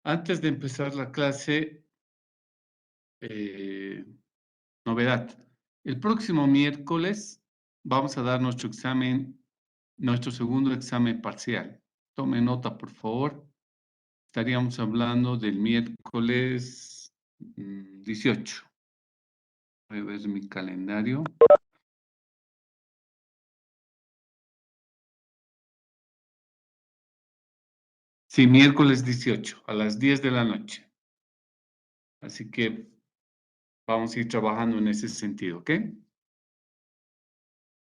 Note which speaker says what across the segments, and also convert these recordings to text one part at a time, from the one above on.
Speaker 1: Antes de empezar la clase, eh, novedad. El próximo miércoles vamos a dar nuestro examen, nuestro segundo examen parcial. Tome nota, por favor. Estaríamos hablando del miércoles 18. Voy a ver mi calendario. Sí, miércoles 18, a las 10 de la noche. Así que vamos a ir trabajando en ese sentido, ¿ok?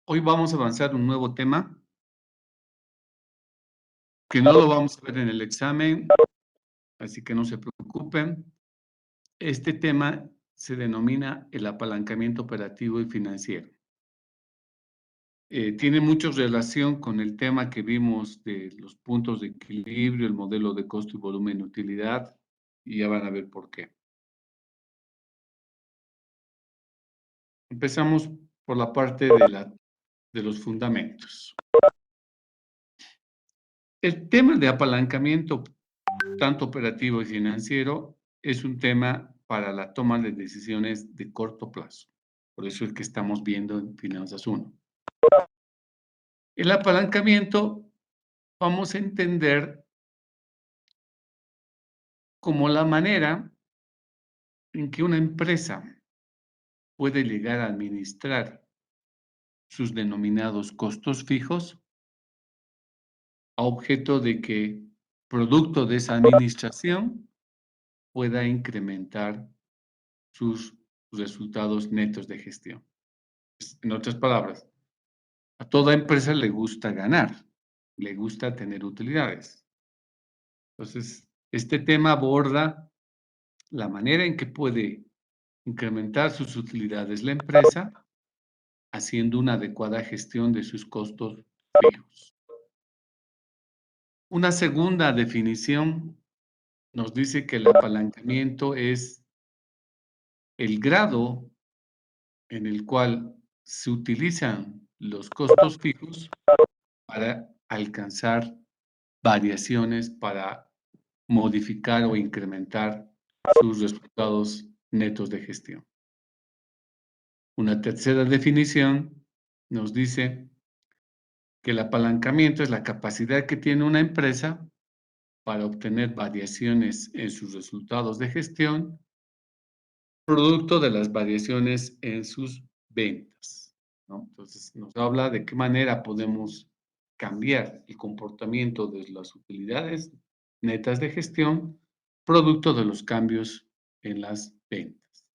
Speaker 1: Hoy vamos a avanzar un nuevo tema que no lo vamos a ver en el examen, así que no se preocupen. Este tema se denomina el apalancamiento operativo y financiero. Tiene mucha relación con el tema que vimos de los puntos de equilibrio, el modelo de costo y volumen utilidad, y ya van a ver por qué. Empezamos por la parte de los fundamentos. El tema de apalancamiento, tanto operativo y financiero, es un tema para la toma de decisiones de corto plazo. Por eso es que estamos viendo en Finanzas 1. El apalancamiento vamos a entender como la manera en que una empresa puede llegar a administrar sus denominados costos fijos a objeto de que, producto de esa administración, pueda incrementar sus resultados netos de gestión. En otras palabras, a toda empresa le gusta ganar, le gusta tener utilidades. Entonces, este tema aborda la manera en que puede incrementar sus utilidades la empresa haciendo una adecuada gestión de sus costos fijos. Una segunda definición nos dice que el apalancamiento es el grado en el cual se utilizan los costos fijos para alcanzar variaciones, para modificar o incrementar sus resultados netos de gestión. Una tercera definición nos dice que el apalancamiento es la capacidad que tiene una empresa para obtener variaciones en sus resultados de gestión, producto de las variaciones en sus ventas, ¿no? Entonces, nos habla de qué manera podemos cambiar el comportamiento de las utilidades netas de gestión, producto de los cambios en las ventas.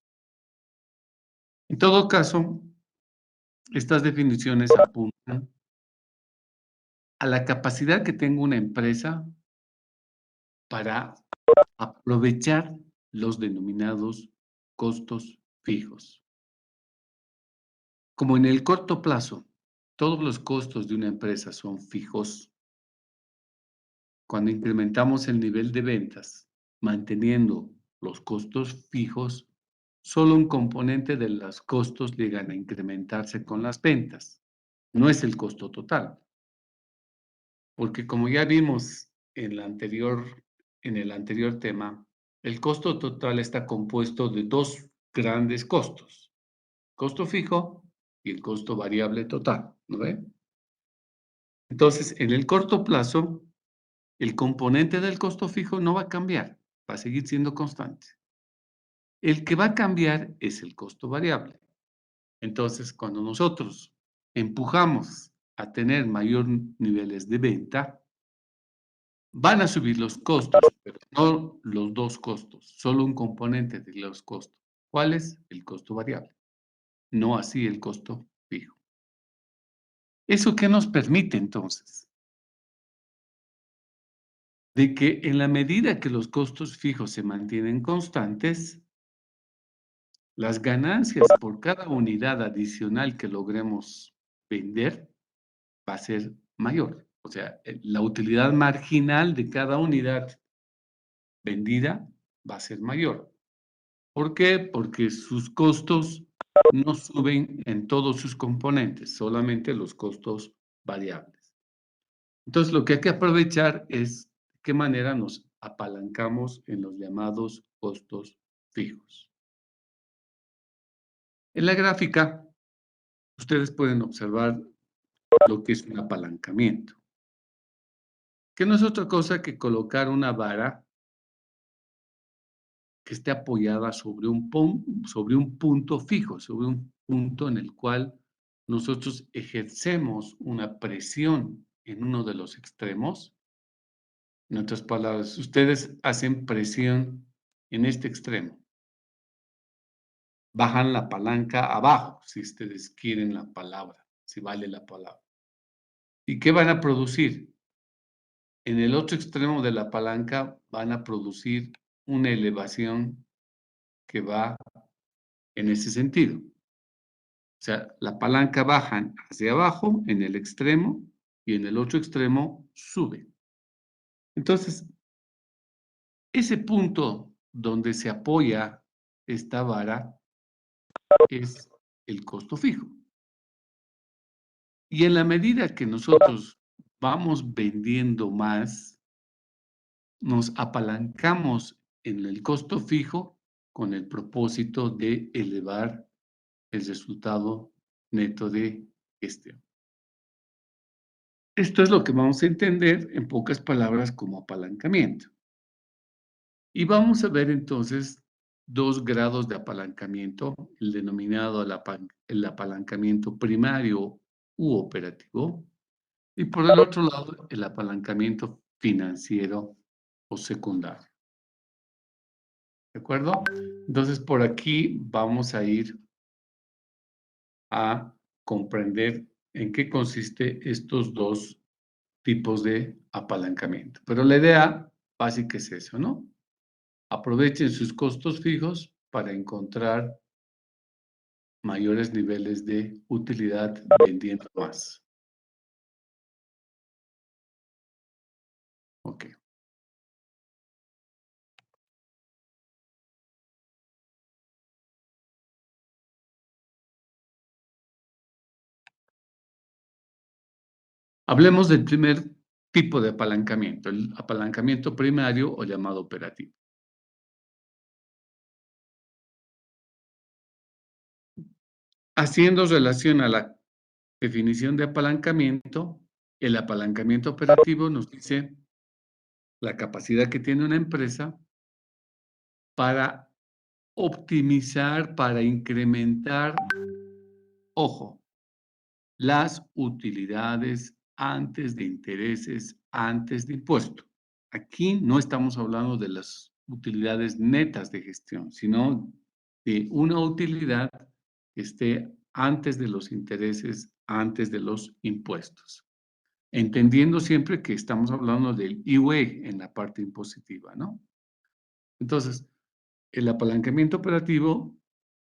Speaker 1: En todo caso, estas definiciones apuntan a la capacidad que tenga una empresa para aprovechar los denominados costos fijos. Como en el corto plazo, todos los costos de una empresa son fijos, cuando incrementamos el nivel de ventas, manteniendo los costos fijos, solo un componente de los costos llegan a incrementarse con las ventas. No es el costo total. Porque como ya vimos en el anterior tema, el costo total está compuesto de dos grandes costos: costo fijo y el costo variable total, ¿no ve? Entonces, en el corto plazo, el componente del costo fijo no va a cambiar, va a seguir siendo constante. El que va a cambiar es el costo variable. Entonces, cuando nosotros empujamos a tener mayor niveles de venta, van a subir los costos, pero no los dos costos, solo un componente de los costos. ¿Cuál es? El costo variable, no así el costo fijo. ¿Eso qué nos permite entonces? De que en la medida que los costos fijos se mantienen constantes, las ganancias por cada unidad adicional que logremos vender va a ser mayor. O sea, la utilidad marginal de cada unidad vendida va a ser mayor. ¿Por qué? Porque sus costos no suben en todos sus componentes, solamente los costos variables. Entonces, lo que hay que aprovechar es qué manera nos apalancamos en los llamados costos fijos. En la gráfica, ustedes pueden observar lo que es un apalancamiento, que no es otra cosa que colocar una vara que esté apoyada sobre un punto fijo, sobre un punto en el cual nosotros ejercemos una presión en uno de los extremos. En otras palabras, ustedes hacen presión en este extremo, bajan la palanca abajo, si ustedes quieren la palabra, si vale la palabra. ¿Y qué van a producir? En el otro extremo de la palanca van a producir una elevación que va en ese sentido. O sea, la palanca baja hacia abajo en el extremo y en el otro extremo sube. Entonces, ese punto donde se apoya esta vara es el costo fijo. Y en la medida que nosotros vamos vendiendo más, nos apalancamos en el costo fijo con el propósito de elevar el resultado neto de gestión. Esto es lo que vamos a entender en pocas palabras como apalancamiento. Y vamos a ver entonces dos grados de apalancamiento, el denominado el apalancamiento primario u operativo, y por el otro lado, el apalancamiento financiero o secundario. ¿De acuerdo? Entonces, por aquí vamos a ir a comprender en qué consiste estos dos tipos de apalancamiento. Pero la idea básica es eso, ¿no? Aprovechen sus costos fijos para encontrar mayores niveles de utilidad vendiendo más. Ok. Hablemos del primer tipo de apalancamiento, el apalancamiento primario o llamado operativo. Haciendo relación a la definición de apalancamiento, el apalancamiento operativo nos dice la capacidad que tiene una empresa para optimizar, para incrementar, ojo, las utilidades antes de intereses, antes de impuesto. Aquí no estamos hablando de las utilidades netas de gestión, sino de una utilidad que esté antes de los intereses, antes de los impuestos. Entendiendo siempre que estamos hablando del IUE en la parte impositiva, ¿no? Entonces, el apalancamiento operativo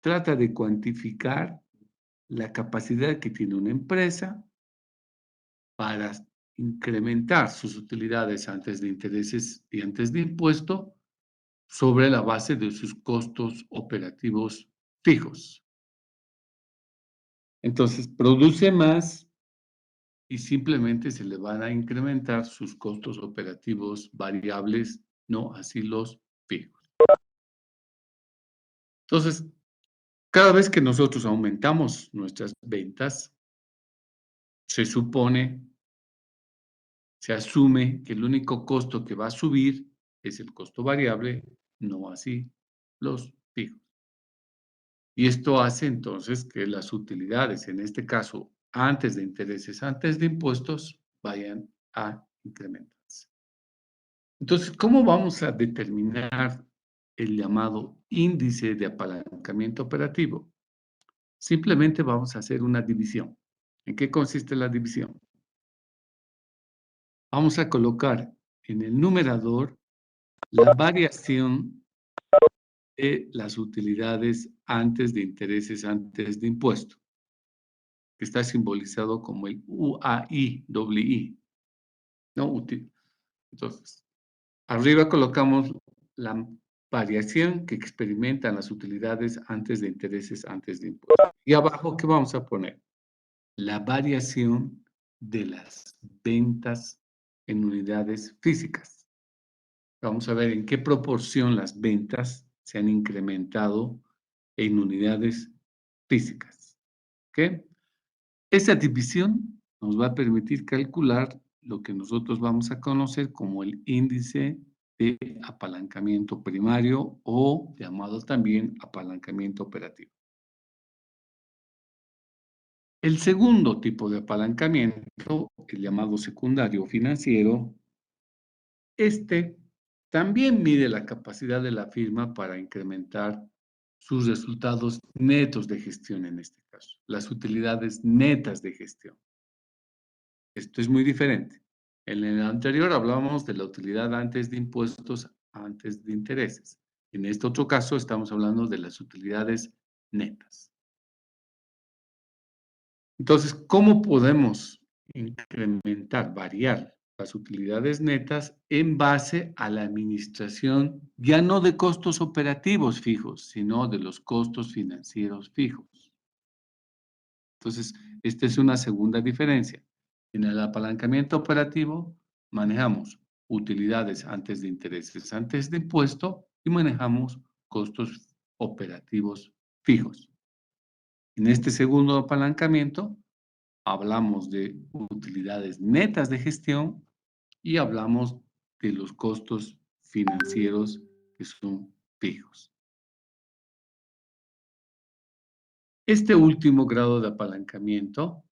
Speaker 1: trata de cuantificar la capacidad que tiene una empresa para incrementar sus utilidades antes de intereses y antes de impuesto sobre la base de sus costos operativos fijos. Entonces, produce más y simplemente se le van a incrementar sus costos operativos variables, no así los fijos. Entonces, cada vez que nosotros aumentamos nuestras ventas, se supone, se asume que el único costo que va a subir es el costo variable, no así los fijos. Y esto hace entonces que las utilidades, en este caso, antes de intereses, antes de impuestos, vayan a incrementarse. Entonces, ¿cómo vamos a determinar el llamado índice de apalancamiento operativo? Simplemente vamos a hacer una división. ¿En qué consiste la división? Vamos a colocar en el numerador la variación de las utilidades antes de intereses, antes de impuesto, que está simbolizado como el UAI, doble I, ¿no? Entonces, arriba colocamos la variación que experimentan las utilidades antes de intereses, antes de impuestos. Y abajo, ¿qué vamos a poner? La variación de las ventas en unidades físicas. Vamos a ver en qué proporción las ventas se han incrementado en unidades físicas, ¿ok? Esa división nos va a permitir calcular lo que nosotros vamos a conocer como el índice de apalancamiento primario o llamado también apalancamiento operativo. El segundo tipo de apalancamiento, el llamado secundario financiero, este también mide la capacidad de la firma para incrementar sus resultados netos de gestión en este caso, las utilidades netas de gestión. Esto es muy diferente. En el anterior hablábamos de la utilidad antes de impuestos, antes de intereses. En este otro caso estamos hablando de las utilidades netas. Entonces, ¿cómo podemos incrementar, variar las utilidades netas en base a la administración, ya no de costos operativos fijos, sino de los costos financieros fijos? Entonces, esta es una segunda diferencia. En el apalancamiento operativo manejamos utilidades antes de intereses, antes de impuesto y manejamos costos operativos fijos. En este segundo apalancamiento hablamos de utilidades netas de gestión y hablamos de los costos financieros que son fijos. Este último grado de apalancamiento,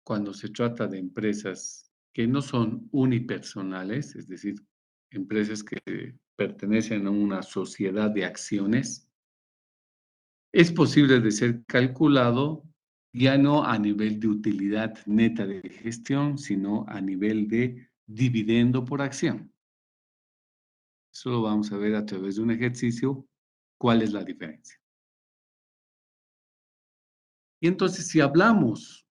Speaker 1: cuando se trata de empresas que no son unipersonales, es decir, empresas que pertenecen a una sociedad de acciones, es posible de ser calculado ya no a nivel de utilidad neta de gestión, sino a nivel de dividendo por acción. Eso lo vamos a ver a través de un ejercicio, cuál es la diferencia. Y entonces, si hablamos,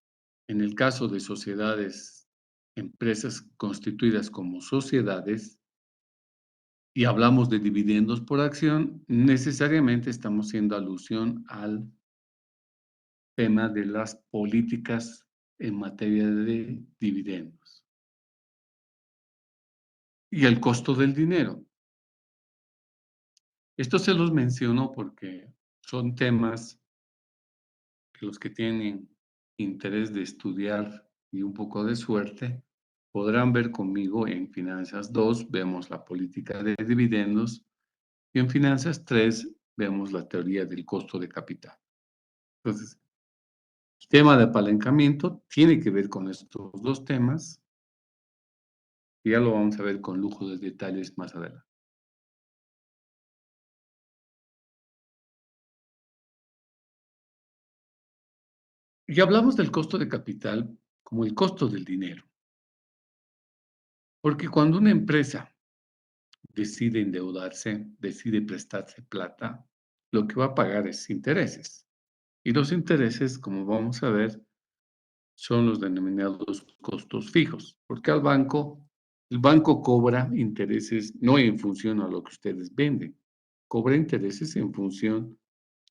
Speaker 1: en el caso de sociedades, empresas constituidas como sociedades, y hablamos de dividendos por acción, necesariamente estamos haciendo alusión al tema de las políticas en materia de dividendos. Y el costo del dinero. Esto se los menciono porque son temas que los que tienen interés de estudiar y un poco de suerte podrán ver conmigo en Finanzas 2, vemos la política de dividendos y en Finanzas 3 vemos la teoría del costo de capital. Entonces, el tema de apalancamiento tiene que ver con estos dos temas y ya lo vamos a ver con lujo de detalles más adelante. Y hablamos del costo de capital como el costo del dinero, porque cuando una empresa decide endeudarse, decide prestarse plata, lo que va a pagar es intereses. Y los intereses, como vamos a ver, son los denominados costos fijos, porque el banco cobra intereses no en función a lo que ustedes venden, cobra intereses en función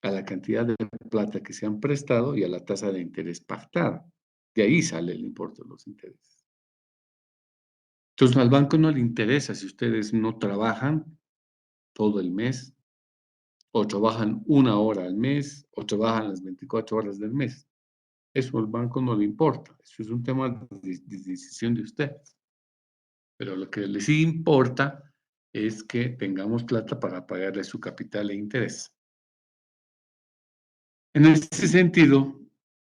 Speaker 1: a la cantidad de plata que se han prestado y a la tasa de interés pactada. De ahí sale el importe de los intereses. Entonces, al banco no le interesa si ustedes no trabajan todo el mes, o trabajan una hora al mes, o trabajan las 24 horas del mes. Eso al banco no le importa. Eso es un tema de decisión de ustedes. Pero lo que les sí importa es que tengamos plata para pagarle su capital e interés. En ese sentido,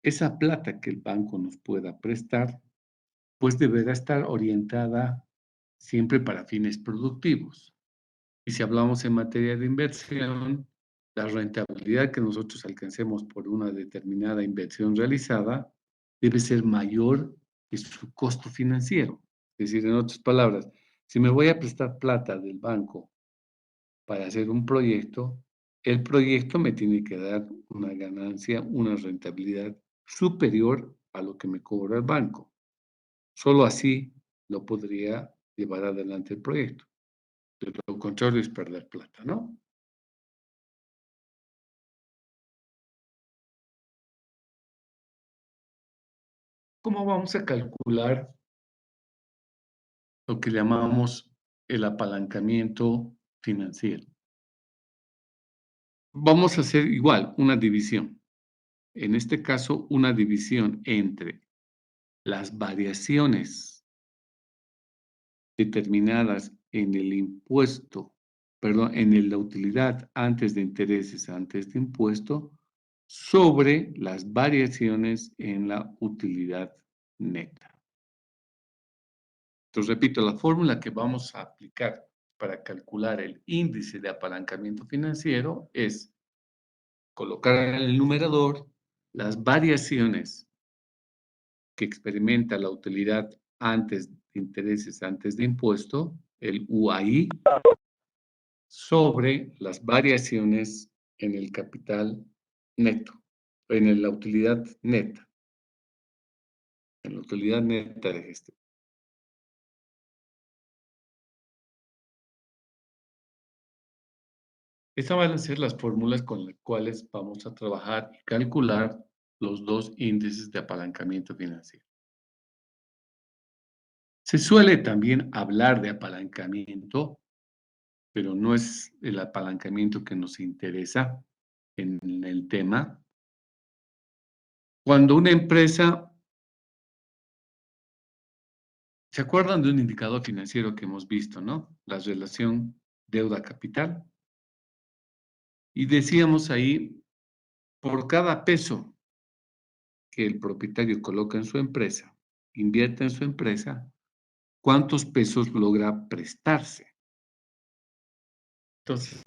Speaker 1: esa plata que el banco nos pueda prestar, pues deberá estar orientada siempre para fines productivos. Y si hablamos en materia de inversión, la rentabilidad que nosotros alcancemos por una determinada inversión realizada debe ser mayor que su costo financiero. Es decir, en otras palabras, si me voy a prestar plata del banco para hacer un proyecto, el proyecto me tiene que dar una ganancia, una rentabilidad superior a lo que me cobra el banco. Solo así lo podría llevar adelante el proyecto. De lo contrario es perder plata, ¿no? ¿Cómo vamos a calcular lo que llamamos el apalancamiento financiero. Vamos a hacer igual una división. En este caso, una división entre las variaciones determinadas en el impuesto, perdón, en la utilidad antes de intereses, antes de impuesto, sobre las variaciones en la utilidad neta. Entonces, repito, la fórmula que vamos a aplicar para calcular el índice de apalancamiento financiero es colocar en el numerador las variaciones que experimenta la utilidad antes de intereses, antes de impuesto, el UAI, sobre las variaciones en el capital neto, la utilidad neta, en la utilidad neta de gestión. Estas van a ser las fórmulas con las cuales vamos a trabajar y calcular los dos índices de apalancamiento financiero. Se suele también hablar de apalancamiento, pero no es el apalancamiento que nos interesa en el tema. Cuando una empresa, ¿se acuerdan de un indicador financiero que hemos visto, no? La relación deuda-capital. Y decíamos ahí, por cada peso que el propietario coloca en su empresa, invierte en su empresa, ¿cuántos pesos logra prestarse? Entonces,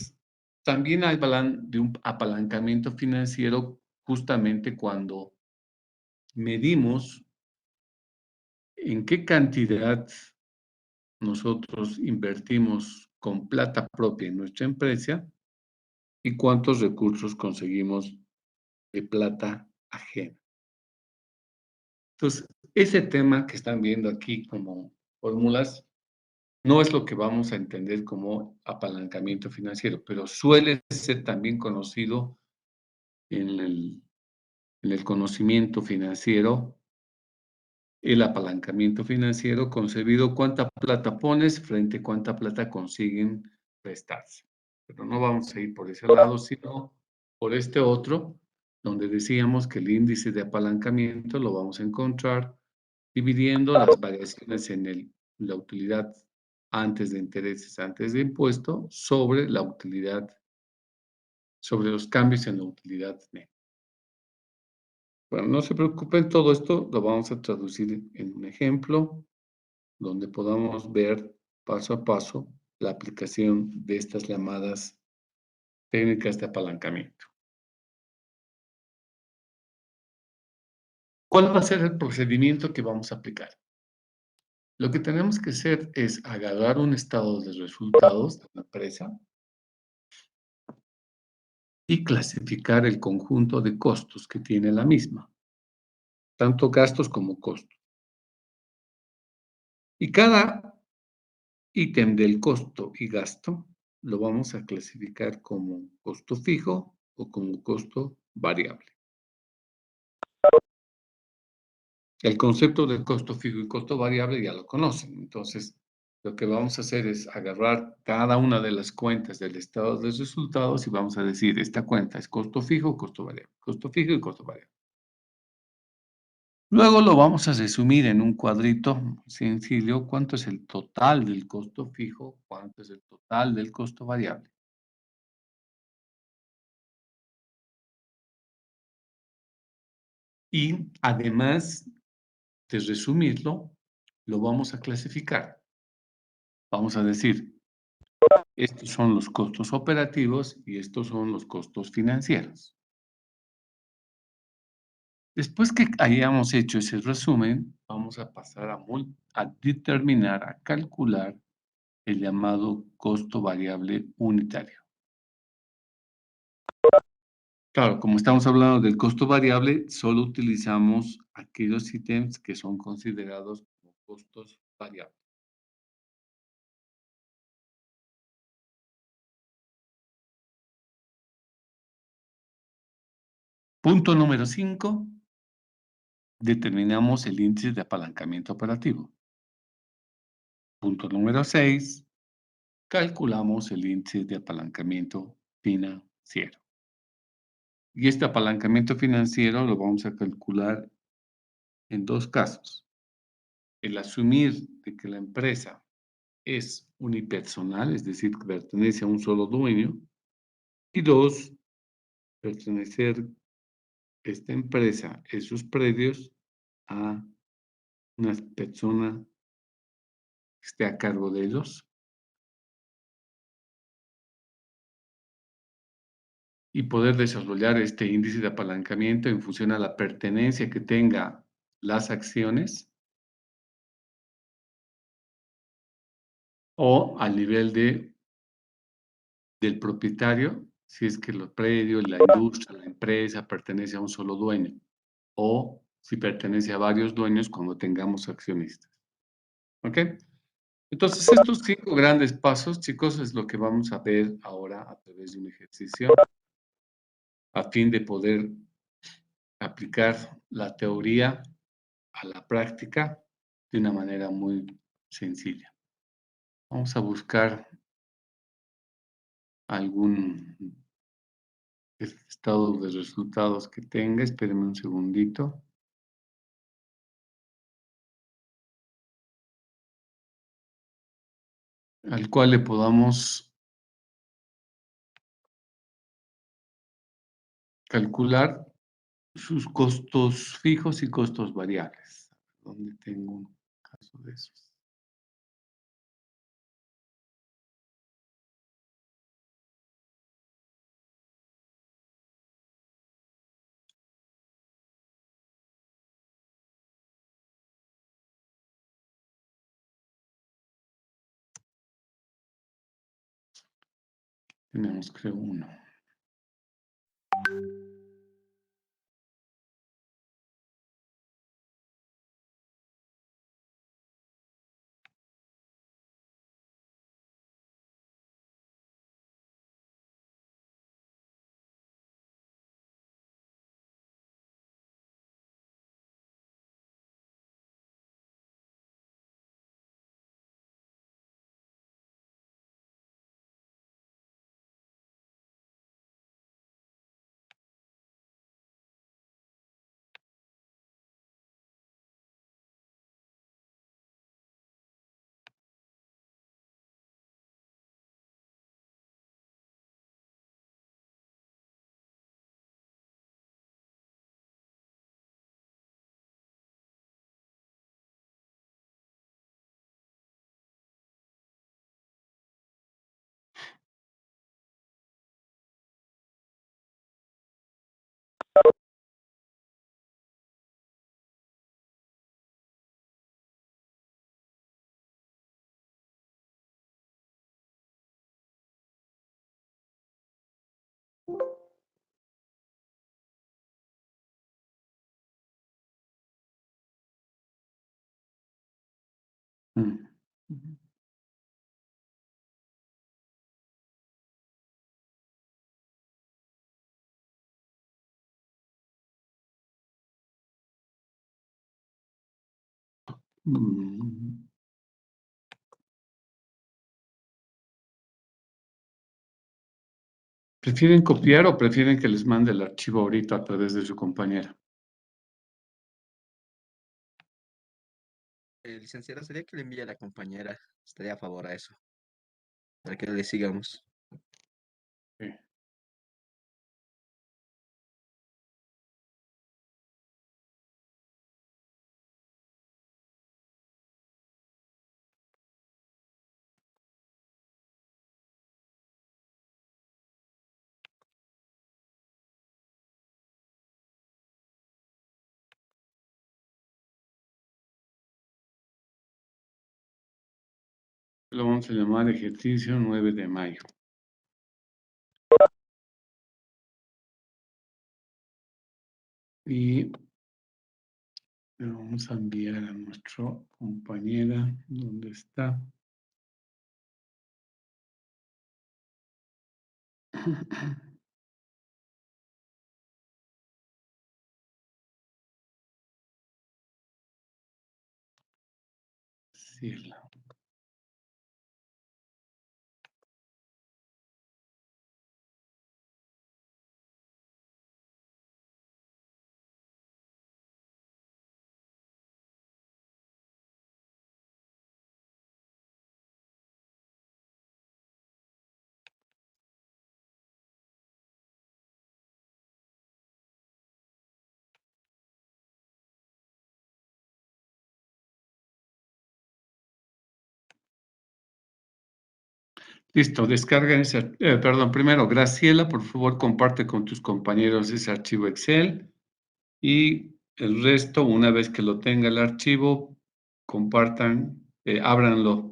Speaker 1: también hay de un apalancamiento financiero justamente cuando medimos en qué cantidad nosotros invertimos con plata propia en nuestra empresa y cuántos recursos conseguimos de plata ajena. Entonces, ese tema que están viendo aquí como fórmulas no es lo que vamos a entender como apalancamiento financiero, pero suele ser también conocido en el conocimiento financiero, el apalancamiento financiero concebido cuánta plata pones frente a cuánta plata consiguen prestarse. Pero no vamos a ir por ese lado, sino por este otro, donde decíamos que el índice de apalancamiento lo vamos a encontrar dividiendo las variaciones en la utilidad antes de intereses, antes de impuesto, sobre la utilidad, sobre los cambios en la utilidad neta. Bueno, no se preocupen, todo esto lo vamos a traducir en un ejemplo donde podamos ver paso a paso la aplicación de estas llamadas técnicas de apalancamiento. ¿Cuál va a ser el procedimiento que vamos a aplicar? Lo que tenemos que hacer es agarrar un estado de resultados de la empresa y clasificar el conjunto de costos que tiene la misma, tanto gastos como costos. Y cada ítem del costo y gasto lo vamos a clasificar como costo fijo o como costo variable. El concepto de costo fijo y costo variable ya lo conocen. Entonces, lo que vamos a hacer es agarrar cada una de las cuentas del estado de resultados y vamos a decir, esta cuenta es costo fijo o costo variable, costo fijo y costo variable. Luego lo vamos a resumir en un cuadrito sencillo, cuánto es el total del costo fijo, cuánto es el total del costo variable. Y además de resumirlo, lo vamos a clasificar. Vamos a decir, estos son los costos operativos y estos son los costos financieros. Después que hayamos hecho ese resumen, vamos a pasar a determinar, a calcular el llamado costo variable unitario. Claro, como estamos hablando del costo variable, solo utilizamos aquellos ítems que son considerados como costos variables. Punto número 5, determinamos el índice de apalancamiento operativo. Punto número 6, calculamos el índice de apalancamiento financiero. Y este apalancamiento financiero lo vamos a calcular en 2 casos. El asumir de que la empresa es unipersonal, es decir, que pertenece a un solo dueño. Y 2, pertenecer esta empresa, esos predios, a una persona que esté a cargo de ellos y poder desarrollar este índice de apalancamiento en función a la pertenencia que tenga las acciones o al nivel del propietario, si es que los predios, la industria, la empresa pertenece a un solo dueño, o si pertenece a varios dueños cuando tengamos accionistas. ¿Ok? Entonces, estos 5 grandes pasos, chicos, es lo que vamos a ver ahora a través de un ejercicio, a fin de poder aplicar la teoría a la práctica de una manera muy sencilla. Vamos a buscar algún estado de resultados que tenga. Espérenme un segundito. Al cual le podamos calcular sus costos fijos y costos variables. ¿Dónde tengo un caso de esos? Tenemos, creo, uno. Mm. Mm. ¿Prefieren copiar o prefieren que les mande el archivo ahorita a través de su compañera?
Speaker 2: Licenciada, sería que le envíe a la compañera. Estaría a favor a eso, para que le sigamos.
Speaker 1: Sí. Lo vamos a llamar ejercicio 9 de mayo. Y le vamos a enviar a nuestra compañera. ¿Dónde está? Cielo. Listo, descarga ese, perdón, primero, Graciela, por favor, comparte con tus compañeros ese archivo Excel y el resto, una vez que lo tenga el archivo, compartan, ábranlo.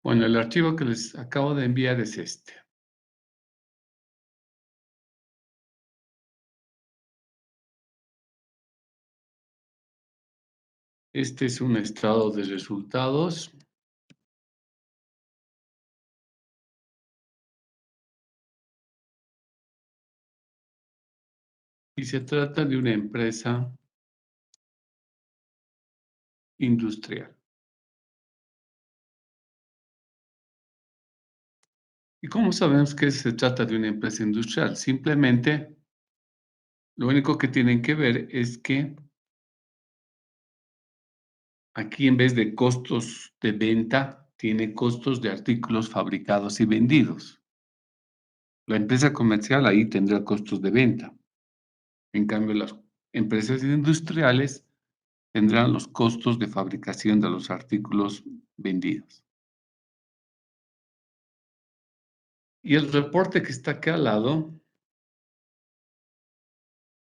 Speaker 1: Bueno, el archivo que les acabo de enviar es este. Este es un estado de resultados. Y se trata de una empresa industrial. ¿Y cómo sabemos que se trata de una empresa industrial? Simplemente, lo único que tienen que ver es que aquí en vez de costos de venta, tiene costos de artículos fabricados y vendidos. La empresa comercial ahí tendrá costos de venta. En cambio, las empresas industriales tendrán los costos de fabricación de los artículos vendidos. Y el reporte que está acá al lado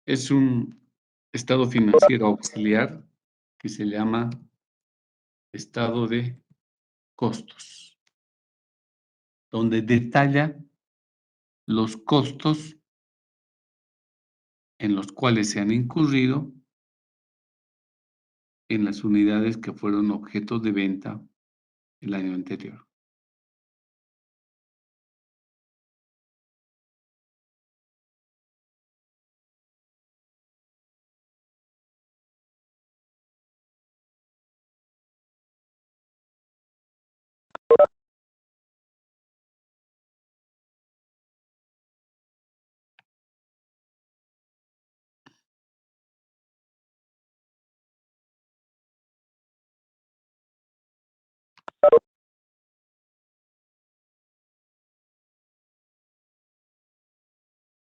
Speaker 1: es un estado financiero auxiliar que se llama estado de costos, donde detalla los costos en los cuales se han incurrido en las unidades que fueron objetos de venta el año anterior.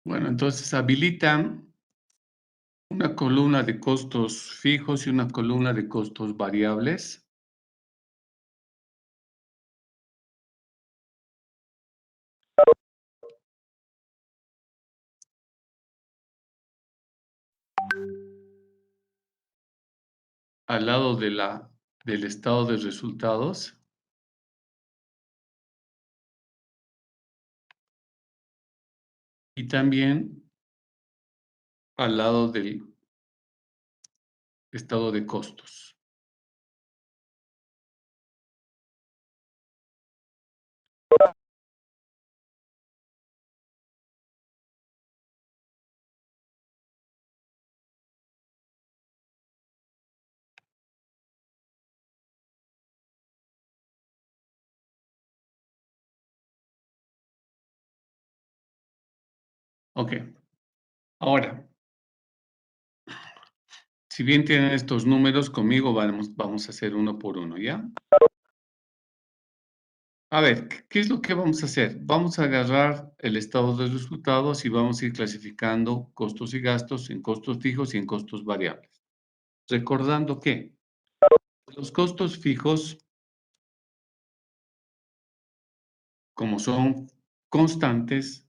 Speaker 1: Bueno, entonces habilitan una columna de costos fijos y una columna de costos variables. Al lado del estado de resultados. Y también al lado del estado de costos. Ok. Ahora, si bien tienen estos números, conmigo vamos a hacer uno por uno, ¿ya? A ver, ¿qué es lo que vamos a hacer? Vamos a agarrar el estado de resultados y vamos a ir clasificando costos y gastos en costos fijos y en costos variables. Recordando que los costos fijos, como son constantes,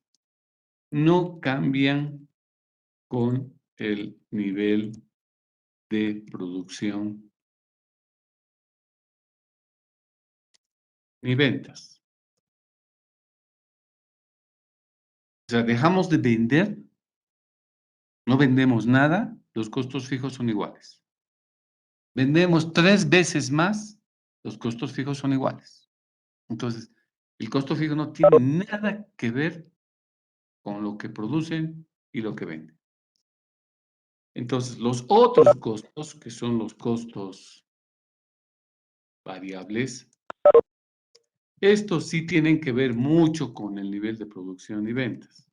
Speaker 1: no cambian con el nivel de producción ni ventas. O sea, dejamos de vender, no vendemos nada, los costos fijos son iguales. Vendemos 3 veces más, los costos fijos son iguales. Entonces, el costo fijo no tiene nada que ver con lo que producen y lo que venden. Entonces, los otros costos, que son los costos variables, estos sí tienen que ver mucho con el nivel de producción y ventas.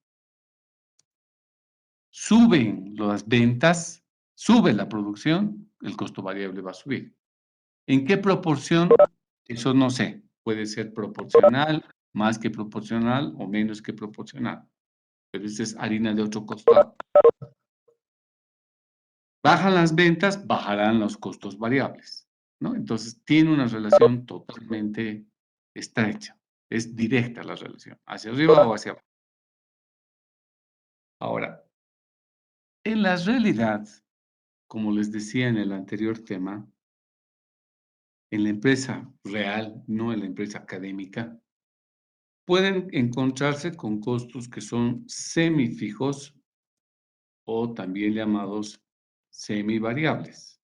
Speaker 1: Suben las ventas, sube la producción, el costo variable va a subir. ¿En qué proporción? Eso no sé. Puede ser proporcional, más que proporcional o menos que proporcional. Pero esa es harina de otro costal. Bajan las ventas, bajarán los costos variables, ¿no? Entonces, tiene una relación totalmente estrecha. Es directa la relación, hacia arriba o hacia abajo. Ahora, en la realidad, como les decía en el anterior tema, en la empresa real, no en la empresa académica, pueden encontrarse con costos que son semifijos o también llamados semivariables.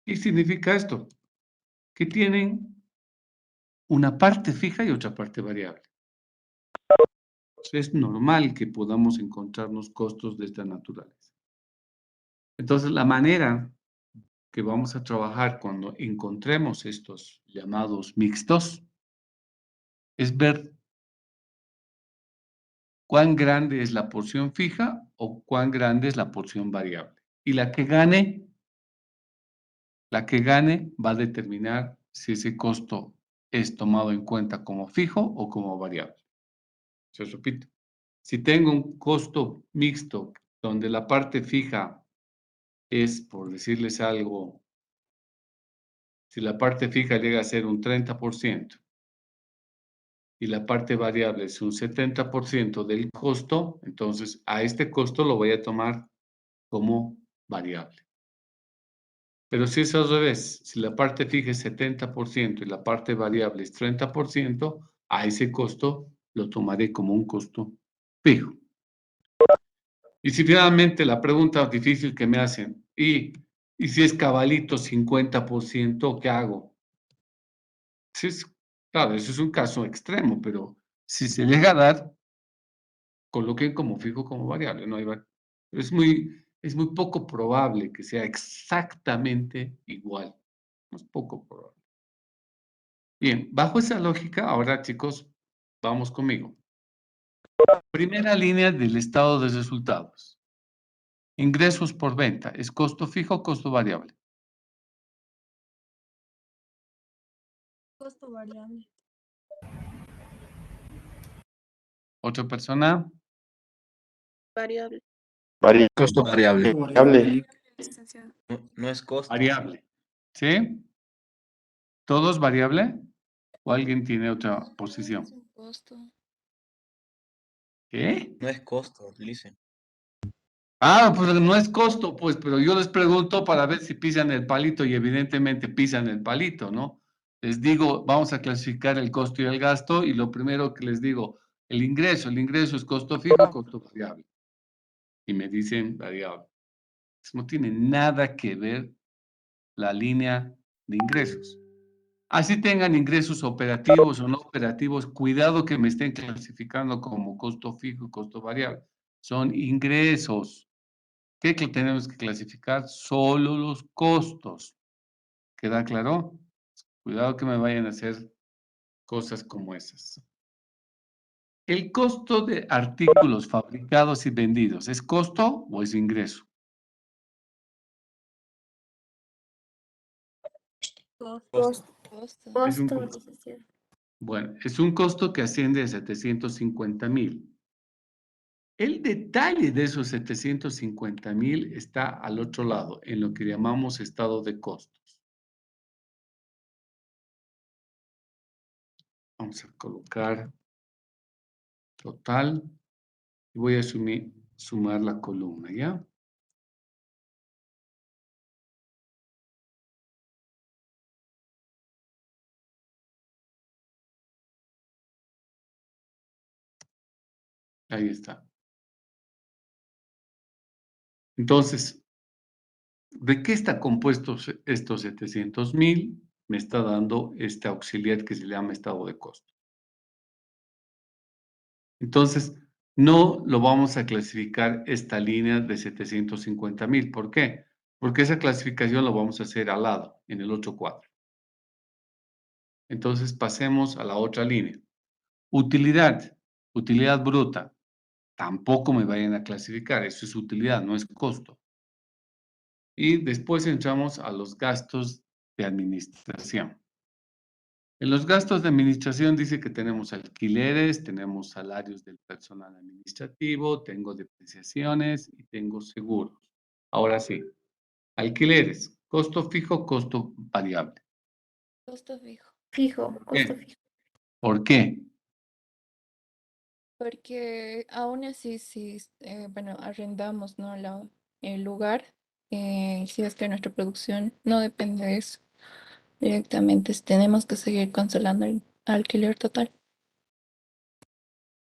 Speaker 1: ¿Qué significa esto? Que tienen una parte fija y otra parte variable. Es normal que podamos encontrarnos costos de esta naturaleza. Entonces, la manera que vamos a trabajar cuando encontremos estos llamados mixtos es ver cuán grande es la porción fija o cuán grande es la porción variable. Y la que gane va a determinar si ese costo es tomado en cuenta como fijo o como variable. Se repito, si tengo un costo mixto donde la parte fija es, por decirles algo, si la parte fija llega a ser un 30% y la parte variable es un 70% del costo, entonces a este costo lo voy a tomar como variable. Pero si es al revés, si la parte fija es 70% y la parte variable es 30%, a ese costo lo tomaré como un costo fijo. Y si finalmente la pregunta difícil que me hacen, ¿y si es cabalito 50%, qué hago? Sí, claro, eso es un caso extremo, pero si se llega a dar, coloquen como fijo como variable, no hay es muy poco probable que sea exactamente igual. Es poco probable. Bien, bajo esa lógica, ahora chicos, vamos conmigo. Primera línea del estado de resultados. Ingresos por venta. ¿Es costo fijo o costo variable?
Speaker 3: Costo variable.
Speaker 1: ¿Otra persona?
Speaker 3: Variable.
Speaker 2: Costo variable.
Speaker 4: Variable.
Speaker 3: Licenciado.
Speaker 2: No es costo.
Speaker 1: Variable. ¿Sí? ¿Todos variable? ¿O alguien tiene otra posición?
Speaker 3: Es un costo.
Speaker 1: ¿Qué?
Speaker 2: No es costo, dice.
Speaker 1: Ah, pues no es costo, pues, pero yo les pregunto para ver si pisan el palito y evidentemente pisan el palito, ¿no? Les digo, vamos a clasificar el costo y el gasto y lo primero que les digo, el ingreso es costo fijo, costo variable. Y me dicen variable. Eso no tiene nada que ver la línea de ingresos. Así tengan ingresos operativos o no operativos, cuidado que me estén clasificando como costo fijo y costo variable. Son ingresos. ¿Qué tenemos que clasificar? Solo los costos. ¿Queda claro? Cuidado que me vayan a hacer cosas como esas. El costo de artículos fabricados y vendidos, ¿es costo o es ingreso?
Speaker 3: Costo. Costo.
Speaker 1: Es un costo.
Speaker 3: Licenciado.
Speaker 1: Bueno, es un costo que asciende a 750,000. El detalle de esos 750,000 está al otro lado, en lo que llamamos estado de costos. Vamos a colocar total y voy a sumar la columna, ¿ya? Ahí está. Entonces, ¿de qué está compuesto estos 700,000? Me está dando este auxiliar que se llama estado de costo. Entonces, no lo vamos a clasificar esta línea de 750,000. ¿Por qué? Porque esa clasificación lo vamos a hacer al lado, en el otro cuadro. Entonces, pasemos a la otra línea. Utilidad, utilidad bruta. Tampoco me vayan a clasificar, eso es utilidad, no es costo. Y después entramos a los gastos de administración. En los gastos de administración dice que tenemos alquileres, tenemos salarios del personal administrativo, tengo depreciaciones y tengo seguros. Ahora sí, alquileres, costo fijo, costo variable.
Speaker 3: Costo fijo.
Speaker 4: Fijo, costo
Speaker 1: ¿Qué?
Speaker 4: fijo.
Speaker 1: ¿Por qué?
Speaker 3: Porque aún así, si bueno, arrendamos, ¿no? El lugar, si es que nuestra producción no depende de eso, directamente tenemos que seguir cancelando el alquiler total.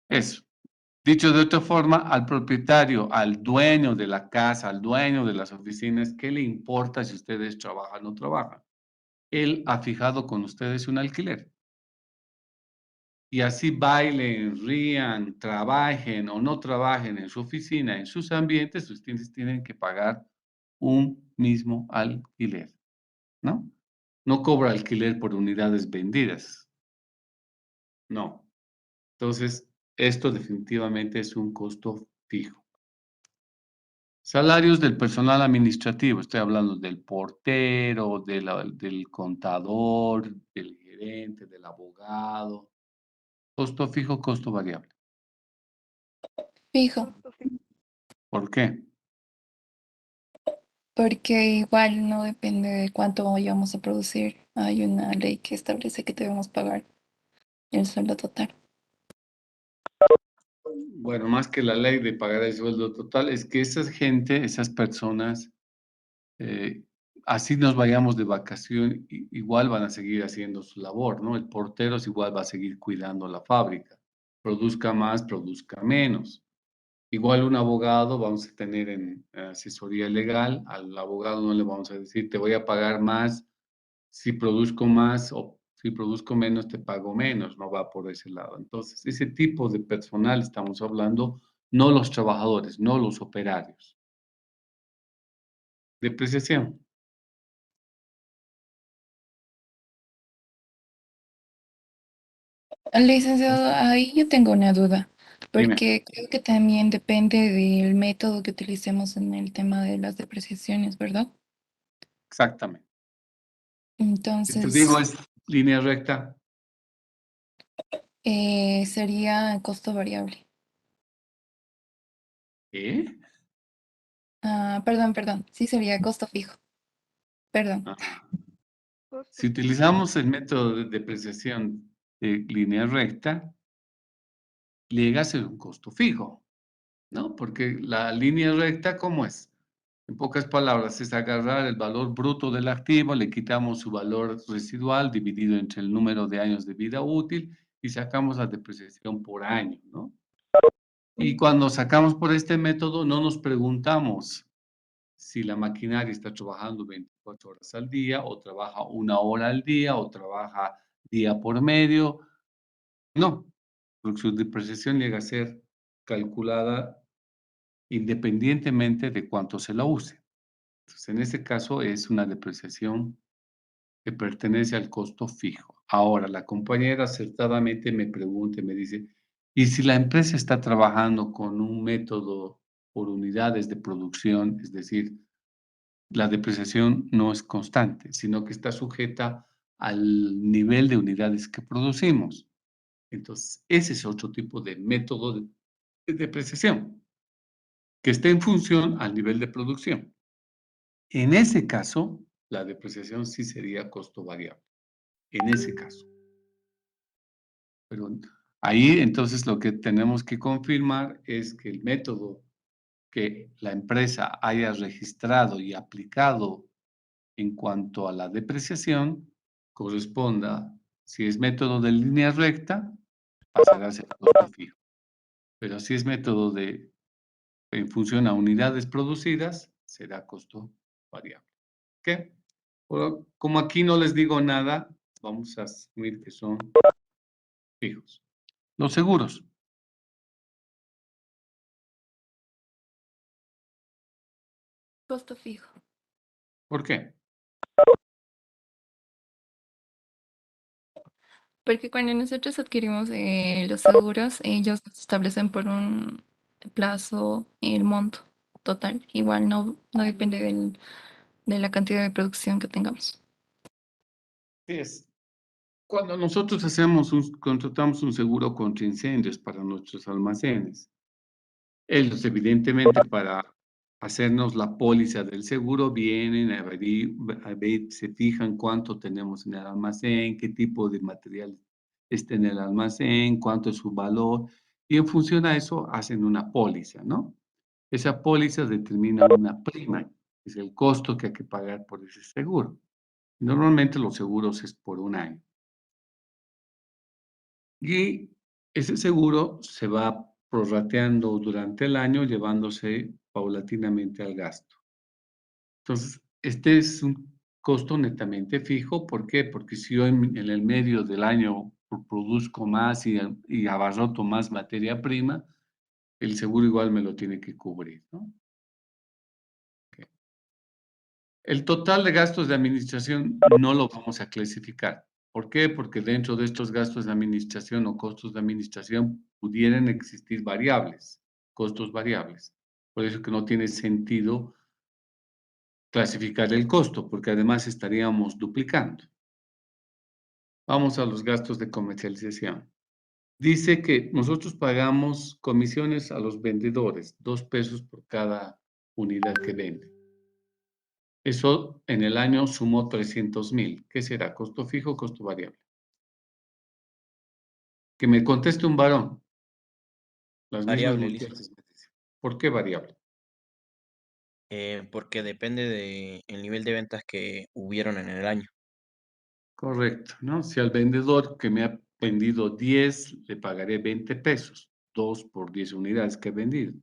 Speaker 1: Eso. Dicho de otra forma, al propietario, al dueño de la casa, al dueño de las oficinas, ¿qué le importa si ustedes trabajan o no trabajan? Él ha fijado con ustedes un alquiler. Y así bailen, rían, trabajen o no trabajen en su oficina, en sus ambientes, ustedes tienen que pagar un mismo alquiler, ¿no? No cobra alquiler por unidades vendidas, no. Entonces, esto definitivamente es un costo fijo. Salarios del personal administrativo, estoy hablando del portero, del contador, del gerente, del abogado. Costo fijo, costo variable.
Speaker 3: Fijo,
Speaker 1: ¿Por qué?
Speaker 3: porque igual no depende de cuánto vayamos a producir. Hay una ley que establece que debemos pagar el sueldo total.
Speaker 1: Bueno, más que la ley de pagar el sueldo total, es que esa gente, esas personas, eh, así nos vayamos de vacación, igual van a seguir haciendo su labor, ¿no? El portero es igual va a seguir cuidando la fábrica, produzca más, produzca menos. Igual un abogado vamos a tener en asesoría legal, al abogado no le vamos a decir, te voy a pagar más si produzco más o si produzco menos, te pago menos, no va por ese lado. Entonces, ese tipo de personal estamos hablando, no los trabajadores, no los operarios. Depreciación.
Speaker 3: Licenciado, ahí yo tengo una duda,
Speaker 1: Dime,
Speaker 3: porque creo que también depende del método que utilicemos en el tema de las depreciaciones, ¿verdad?
Speaker 1: exactamente. Si te digo
Speaker 3: Entonces,
Speaker 1: es línea recta,
Speaker 3: sería costo variable.
Speaker 1: ¿eh?
Speaker 3: Ah, perdón, sí sería costo fijo. Perdón.
Speaker 1: Ajá. Si utilizamos el método de depreciación de línea recta, llega a ser un costo fijo, ¿no? Porque la línea recta, ¿cómo es? En pocas palabras, es agarrar el valor bruto del activo, le quitamos su valor residual dividido entre el número de años de vida útil y sacamos la depreciación por año, ¿no? Y cuando sacamos por este método, no nos preguntamos si la maquinaria está trabajando 24 horas al día o trabaja 1 hora al día o trabaja día por medio. No, porque su depreciación llega a ser calculada independientemente de cuánto se la use. Entonces, en este caso es una depreciación que pertenece al costo fijo. Ahora, la compañera acertadamente me pregunta y me dice, ¿y si la empresa está trabajando con un método por unidades de producción? Es decir, la depreciación no es constante, sino que está sujeta al nivel de unidades que producimos. Entonces, ese es otro tipo de método de depreciación, que está en función al nivel de producción. En ese caso, la depreciación sí sería costo variable, en ese caso. Pero ahí entonces lo que tenemos que confirmar es que el método que la empresa haya registrado y aplicado en cuanto a la depreciación corresponda, si es método de línea recta, pasará a ser costo fijo. Pero si es método de en función a unidades producidas, será costo variable. ¿Ok? Como aquí no les digo nada, vamos a asumir que son fijos. Los seguros.
Speaker 3: Costo fijo.
Speaker 1: ¿Por qué?
Speaker 3: Porque cuando nosotros adquirimos los seguros, ellos nos establecen por un plazo el monto total. Igual no depende de la cantidad de producción que tengamos.
Speaker 1: Sí es. Cuando nosotros contratamos un seguro contra incendios para nuestros almacenes, ellos evidentemente para hacernos la póliza del seguro vienen a ver, se fijan cuánto tenemos en el almacén, qué tipo de material está en el almacén, cuánto es su valor, y en función a eso hacen una póliza, ¿no? Esa póliza determina una prima, que es el costo que hay que pagar por ese seguro. Normalmente los seguros es por un año. Y ese seguro se va prorrateando durante el año, llevándose paulatinamente al gasto. Entonces, este es un costo netamente fijo. ¿Por qué? Porque si yo en el medio del año produzco más y abarroto más materia prima, el seguro igual me lo tiene que cubrir, ¿no? Ok. El total de gastos de administración no lo vamos a clasificar. ¿Por qué? Porque dentro de estos gastos de administración o costos de administración pudieran existir variables, costos variables. Por eso que no tiene sentido clasificar el costo, porque además estaríamos duplicando. Vamos a los gastos de comercialización. Dice que nosotros pagamos comisiones a los vendedores, 2 pesos por cada unidad que vende. Eso en el año sumó 300,000. ¿Qué será? ¿Costo fijo o costo variable? Que me conteste un varón. Las mismas
Speaker 2: Variable, listo.
Speaker 1: muchachas me dicen. ¿Por qué variable?
Speaker 2: Porque depende del nivel de ventas que hubieron en el año.
Speaker 1: Correcto, ¿no? Si al vendedor que me ha vendido 10, le pagaré 20 pesos, 2 por 10 unidades que he vendido.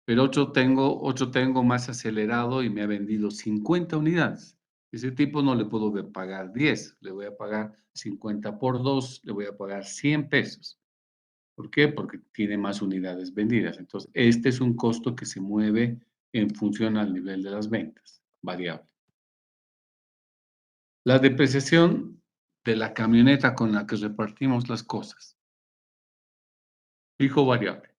Speaker 1: Pero otro tengo más acelerado y me ha vendido 50 unidades. Ese tipo no le puedo pagar 10, le voy a pagar 50 por 2, le voy a pagar 100 pesos. ¿Por qué? Porque tiene más unidades vendidas. Entonces, este es un costo que se mueve en función al nivel de las ventas, variable. La depreciación de la camioneta con la que repartimos las cosas. Fijo variable.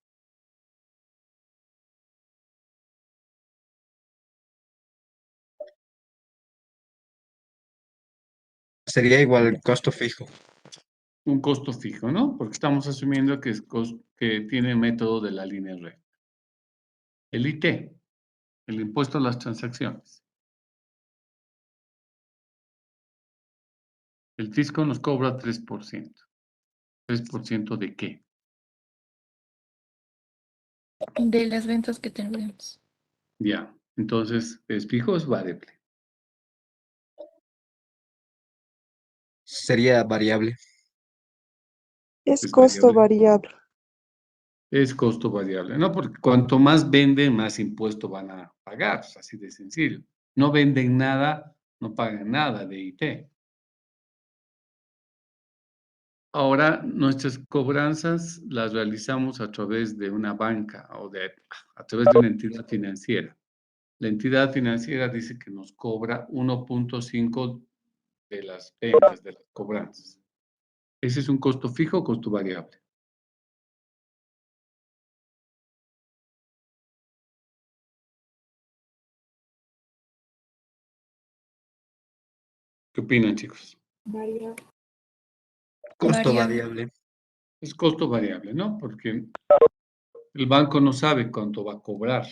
Speaker 2: Sería igual costo fijo.
Speaker 1: Un costo fijo, ¿no? Porque estamos asumiendo que, que tiene método de la línea recta. El IT, el impuesto a las transacciones. El fisco nos cobra 3%. ¿3% de qué?
Speaker 3: De las ventas que tenemos.
Speaker 1: Ya, entonces, ¿es fijo o es variable?
Speaker 2: Sería variable.
Speaker 4: Es
Speaker 1: Es
Speaker 4: costo
Speaker 1: variable.
Speaker 4: variable.
Speaker 1: Es costo variable, ¿no? Porque cuanto más venden, más impuesto van a pagar, así de sencillo. No venden nada, no pagan nada de IT. Ahora, nuestras cobranzas las realizamos a través de una banca o a través de una entidad financiera. La entidad financiera dice que nos cobra 1.5 de las ventas, de las cobranzas. ¿Ese es un costo fijo o costo variable? ¿Qué opinan, chicos?
Speaker 4: Variable.
Speaker 2: Costo
Speaker 3: Variable.
Speaker 2: variable.
Speaker 1: Es costo variable, ¿no? Porque el banco no sabe cuánto va a cobrar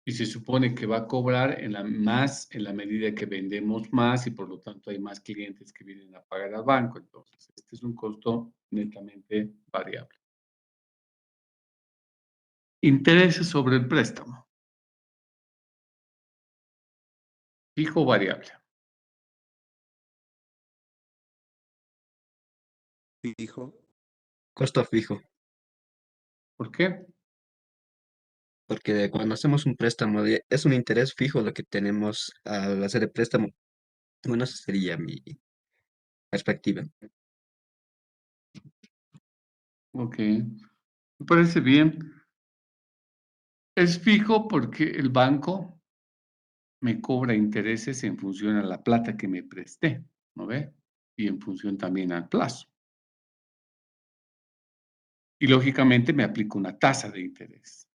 Speaker 1: y se supone que va a cobrar más en la medida que vendemos más y por lo tanto hay más clientes que vienen a pagar al banco. Entonces, este es un costo netamente variable. Intereses sobre el préstamo. Fijo o variable.
Speaker 5: Fijo.
Speaker 2: Costo fijo.
Speaker 1: ¿Por qué?
Speaker 2: Porque cuando hacemos un préstamo es un interés fijo lo que tenemos al hacer el préstamo. Bueno, esa sería mi perspectiva.
Speaker 1: Ok, me parece bien. Es fijo porque el banco me cobra intereses en función a la plata que me presté, ¿no ve? Y en función también al plazo. Y lógicamente me aplico una tasa de interés.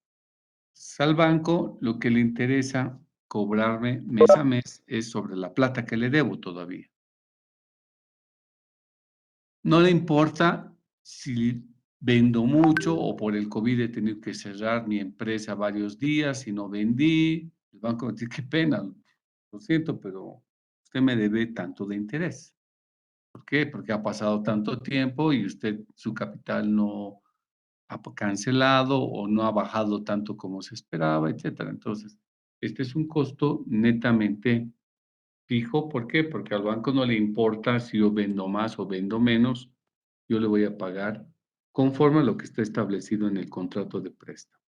Speaker 1: Al banco lo que le interesa cobrarme mes a mes es sobre la plata que le debo todavía. No le importa si vendo mucho o por el COVID he tenido que cerrar mi empresa varios días y no vendí. El banco me dice, qué pena, lo siento, pero usted me debe tanto de interés. ¿Por qué? Porque ha pasado tanto tiempo y usted, su capital no ha cancelado o no ha bajado tanto como se esperaba, etcétera. Entonces, este es un costo netamente fijo. ¿Por qué? Porque al banco no le importa si yo vendo más o vendo menos, yo le voy a pagar conforme a lo que está establecido en el contrato de préstamo.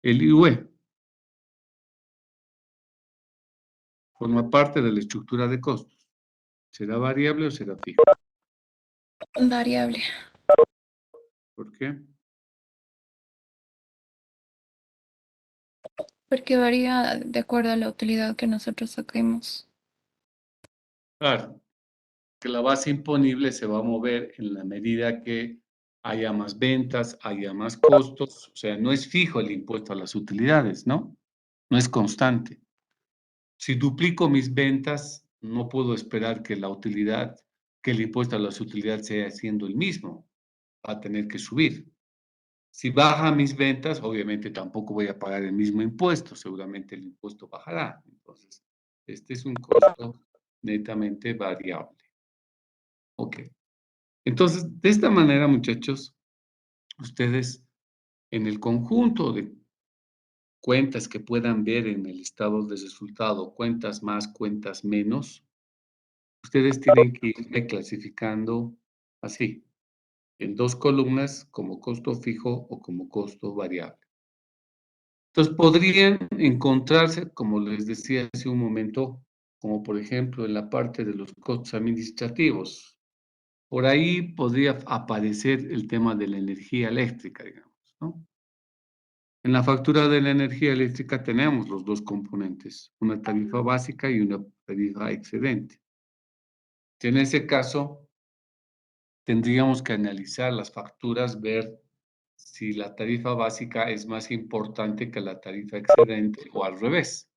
Speaker 1: El IUE forma parte de la estructura de costos. ¿Será variable o será fijo?
Speaker 3: Variable,
Speaker 1: ¿Por qué?
Speaker 3: porque varía de acuerdo a la utilidad que nosotros saquemos.
Speaker 1: Claro, que la base imponible se va a mover en la medida que haya más ventas, haya más costos. O sea, no es fijo el impuesto a las utilidades, ¿no? No es constante. Si duplico mis ventas, no puedo esperar que la utilidad, que el impuesto a las utilidades sea siendo el mismo. Va a tener que subir. Si baja mis ventas, obviamente tampoco voy a pagar el mismo impuesto. Seguramente el impuesto bajará. Entonces, este es un costo netamente variable. Ok. Entonces, de esta manera, muchachos, ustedes en el conjunto de cuentas que puedan ver en el estado de resultado, cuentas más, cuentas menos, ustedes tienen que irme clasificando así, en dos columnas como costo fijo o como costo variable. Entonces, podrían encontrarse, como les decía hace un momento, como por ejemplo en la parte de los costos administrativos. Por ahí podría aparecer el tema de la energía eléctrica, digamos, ¿no? En la factura de la energía eléctrica tenemos los dos componentes, una tarifa básica y una tarifa excedente. En ese caso, tendríamos que analizar las facturas, ver si la tarifa básica es más importante que la tarifa excedente o al revés.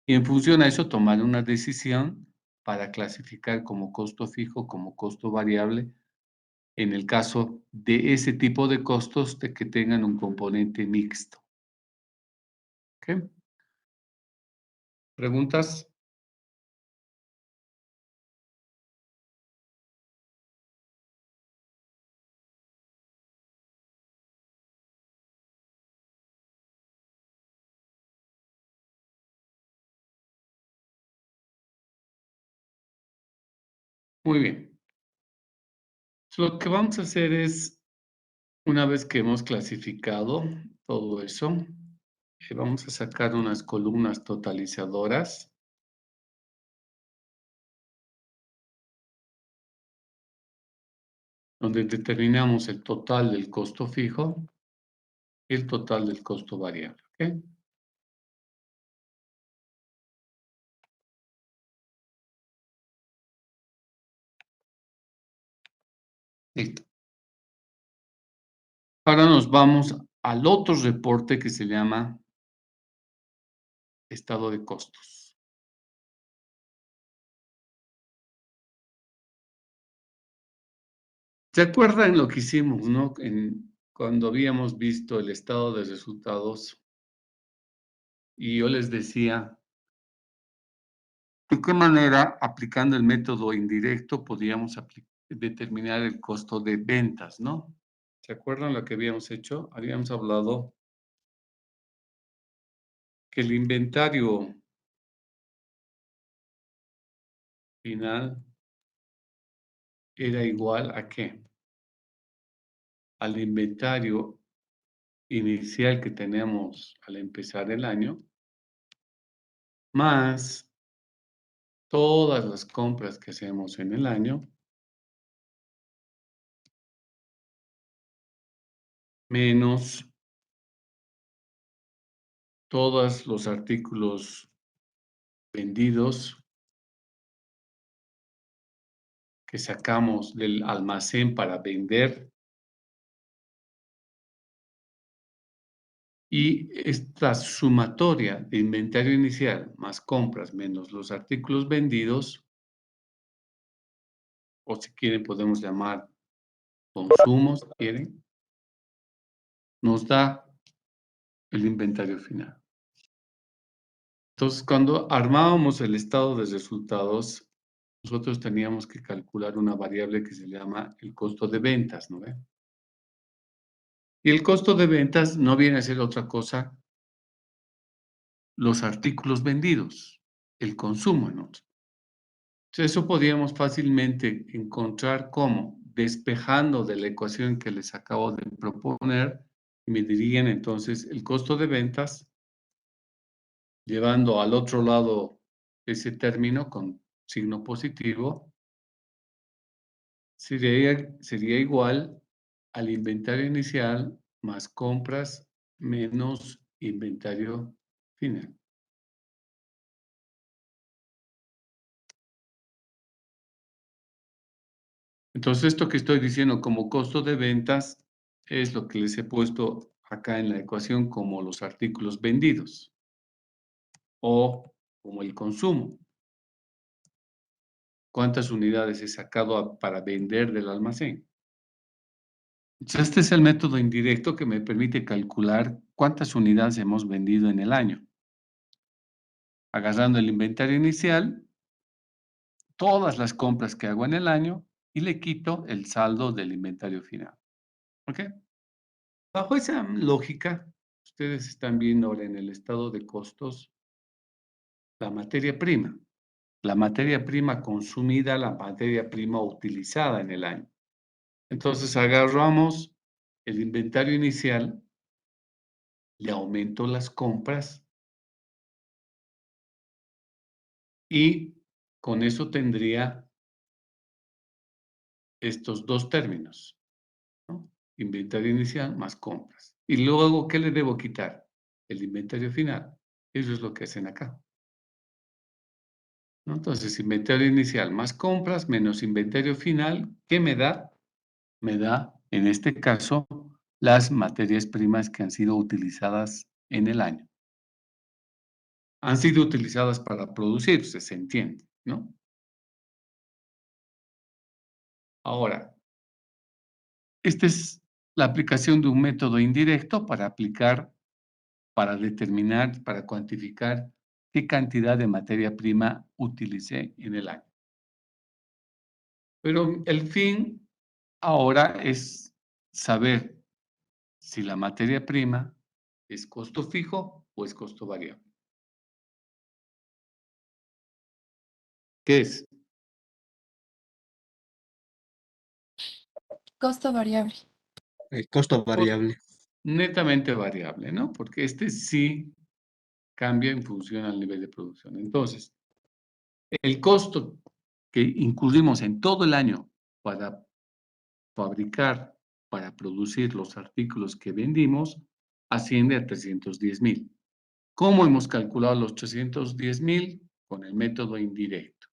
Speaker 1: Y en función a eso, tomar una decisión para clasificar como costo fijo, como costo variable, en el caso de ese tipo de costos de que tengan un componente mixto. ¿Ok? ¿Preguntas? Muy bien. Lo que vamos a hacer es, una vez que hemos clasificado todo eso, vamos a sacar unas columnas totalizadoras. Donde determinamos el total del costo fijo y el total del costo variable. ¿Ok? Listo. Ahora nos vamos al otro reporte que se llama estado de costos. ¿Se acuerdan lo que hicimos, no? Cuando habíamos visto el estado de resultados y yo les decía de qué manera, aplicando el método indirecto, podíamos determinar el costo de ventas, ¿no? ¿Se acuerdan lo que habíamos hecho? Habíamos hablado que el inventario final era igual a qué? Al inventario inicial que tenemos al empezar el año, más todas las compras que hacemos en el año, menos todos los artículos vendidos que sacamos del almacén para vender. Y esta sumatoria de inventario inicial más compras menos los artículos vendidos, o si quieren podemos llamar consumos, si quieren, nos da el inventario final. Entonces, cuando armábamos el estado de resultados, nosotros teníamos que calcular una variable que se llama el costo de ventas, ¿no ve? Y el costo de ventas no viene a ser otra cosa los artículos vendidos, el consumo en otros. Entonces, eso podíamos fácilmente encontrar cómo, despejando de la ecuación que les acabo de proponer, me dirían entonces el costo de ventas, llevando al otro lado ese término con signo positivo, sería igual al inventario inicial más compras menos inventario final. Entonces, esto que estoy diciendo como costo de ventas es lo que les he puesto acá en la ecuación como los artículos vendidos o como el consumo. ¿Cuántas unidades he sacado para vender del almacén? Entonces, este es el método indirecto que me permite calcular cuántas unidades hemos vendido en el año. Agarrando el inventario inicial, todas las compras que hago en el año y le quito el saldo del inventario final. ¿Ok? Bajo esa lógica, ustedes están viendo ahora en el estado de costos la materia prima consumida, la materia prima utilizada en el año. Entonces agarramos el inventario inicial, le aumento las compras y con eso tendría estos dos términos, ¿no? Inventario inicial más compras. Y luego, ¿qué le debo quitar? El inventario final. Eso es lo que hacen acá, ¿no? Entonces, inventario inicial más compras menos inventario final, ¿qué me da? Me da, en este caso, las materias primas que han sido utilizadas en el año. Han sido utilizadas para producirse, se entiende, ¿no? Ahora, esta es la aplicación de un método indirecto para determinar, para cuantificar qué cantidad de materia prima utilicé en el año. Pero el fin ahora es saber si la materia prima es costo fijo o es costo variable. ¿Qué es?
Speaker 3: Costo variable.
Speaker 2: Costo variable.
Speaker 1: Netamente variable, ¿no? Porque este sí cambia en función al nivel de producción. Entonces, el costo que incurrimos en todo el año para fabricar, para producir los artículos que vendimos, asciende a 310,000. ¿Cómo hemos calculado los 310,000? Con el método indirecto.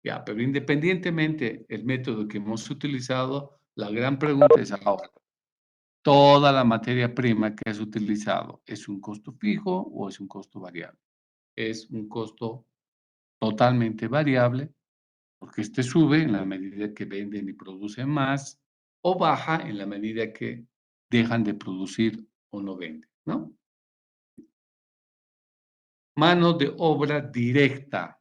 Speaker 1: Ya, pero independientemente del método que hemos utilizado, la gran pregunta es ahora, ¿toda la materia prima que has utilizado es un costo fijo o es un costo variable? Es un costo totalmente variable, porque este sube en la medida que venden y producen más, o baja en la medida que dejan de producir o no venden, ¿no? Mano de obra directa,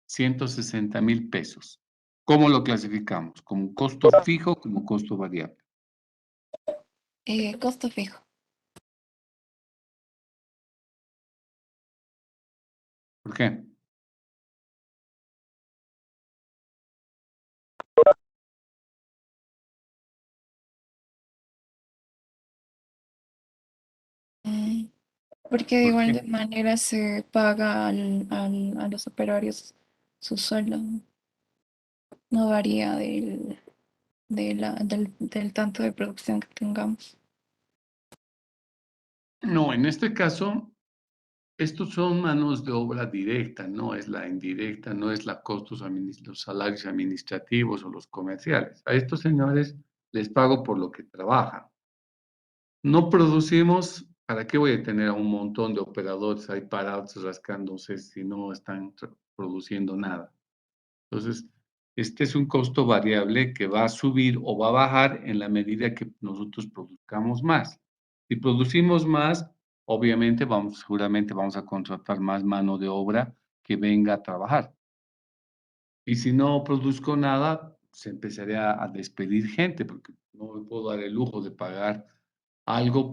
Speaker 1: 160,000 pesos. ¿Cómo lo clasificamos? ¿Como costo fijo o como costo variable?
Speaker 3: Costo fijo.
Speaker 1: ¿Por qué?
Speaker 3: Mm, Porque de
Speaker 1: ¿Por
Speaker 3: igual
Speaker 1: qué?
Speaker 3: de manera se paga a los operarios su sueldo. No varía del tanto de producción que tengamos.
Speaker 1: No, en este caso Estos son manos de obra directa, no es la indirecta, no es la los salarios administrativos o los comerciales. A estos señores les pago por lo que trabajan. No producimos, ¿para qué voy a tener a un montón de operadores ahí parados rascándose si no están produciendo nada? Entonces, este es un costo variable que va a subir o va a bajar en la medida que nosotros produzcamos más. Si producimos más, obviamente seguramente vamos a contratar más mano de obra que venga a trabajar. Y si no produzco nada, se empezaría a despedir gente, porque no me puedo dar el lujo de pagar algo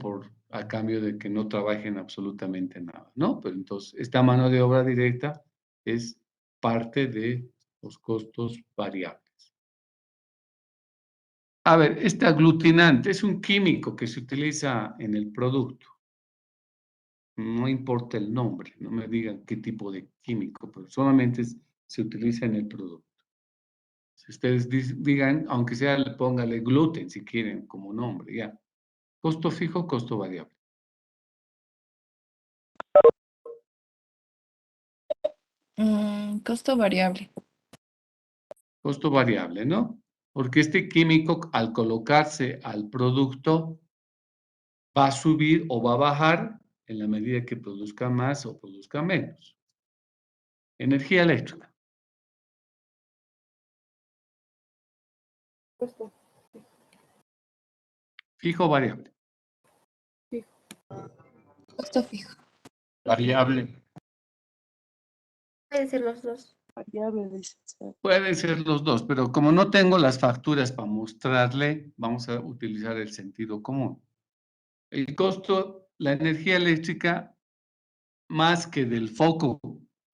Speaker 1: a cambio de que no trabajen absolutamente nada, ¿no? Pero entonces, esta mano de obra directa es parte de los costos variables. A ver, este aglutinante es un químico que se utiliza en el producto. No importa el nombre, no me digan qué tipo de químico, pero solamente se utiliza en el producto. Si ustedes digan, aunque sea, póngale gluten si quieren como nombre, ya. Costo fijo, costo variable.
Speaker 3: Costo variable.
Speaker 1: Costo variable, ¿no? Porque este químico, al colocarse al producto, va a subir o va a bajar en la medida que produzca más o produzca menos. Energía eléctrica.
Speaker 4: Costo
Speaker 1: Fijo o variable.
Speaker 4: fijo.
Speaker 3: Costo fijo.
Speaker 5: Variable.
Speaker 6: Pueden ser los dos.
Speaker 4: Variable, licenciado.
Speaker 1: Pueden ser los dos, pero como no tengo las facturas para mostrarle, vamos a utilizar el sentido común. El costo, la energía eléctrica, más que del foco